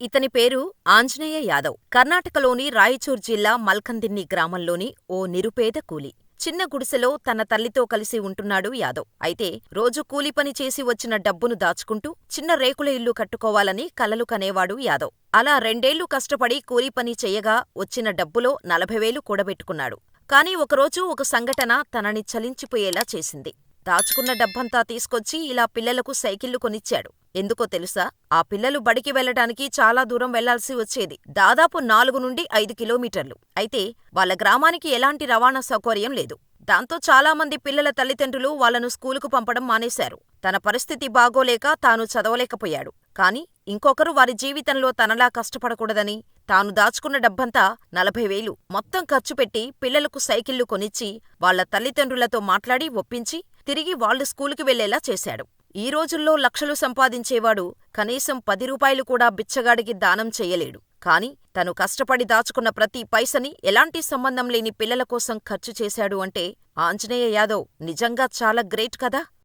ఇతని పేరు ఆంజనేయ యాదవ్. కర్ణాటకలోని రాయచూర్ జిల్లా మల్కందిన్ని గ్రామంలోని ఓ నిరుపేద కూలి. చిన్న గుడిసెలో తన తల్లితో కలిసి ఉంటున్నాడు యాదవ్. అయితే రోజూ కూలిపని చేసి వచ్చిన డబ్బును దాచుకుంటూ చిన్న రేకుల ఇల్లు కట్టుకోవాలని కలలు కనేవాడు యాదవ్. అలా 2 ఏళ్లు కష్టపడి కూలిపని చెయ్యగా వచ్చిన డబ్బులో 40,000 కూడబెట్టుకున్నాడు. కానీ ఒకరోజు ఒక సంఘటన తనని చలించిపోయేలా చేసింది. దాచుకున్న డబ్బంతా తీసుకొచ్చి ఇలా పిల్లలకు సైకిళ్లు కొనిచ్చాడు. ఎందుకో తెలుసా? ఆ పిల్లలు బడికి వెళ్లటానికి చాలా దూరం వెళ్లాల్సి వచ్చేది. దాదాపు 4 నుండి 5 కిలోమీటర్లు. అయితే వాళ్ళ గ్రామానికి ఎలాంటి రవాణా సౌకర్యం లేదు. దాంతో చాలామంది పిల్లల తల్లిదండ్రులు వాళ్ళను స్కూలుకు పంపడం మానేశారు. తన పరిస్థితి బాగోలేక తాను చదవలేకపోయాడు. కానీ ఇంకొకరు వారి జీవితంలో తనలా కష్టపడకూడదని తాను దాచుకున్న డబ్బంతా 40,000 మొత్తం ఖర్చుపెట్టి పిల్లలకు సైకిళ్లు కొనిచ్చి వాళ్ళ తల్లిదండ్రులతో మాట్లాడి ఒప్పించి తిరిగి వాళ్ళు స్కూలుకి వెళ్లేలా చేశాడు. ఈ రోజుల్లో లక్షలు సంపాదించేవాడు కనీసం 10 రూపాయలు కూడా బిచ్చగాడికి దానం చెయ్యలేడు. కాని తను కష్టపడి దాచుకున్న ప్రతి పైసని ఎలాంటి సంబంధం లేని పిల్లల కోసం ఖర్చు చేశాడు అంటే ఆంజనేయ యాదవ్ నిజంగా చాలా గ్రేట్ కదా!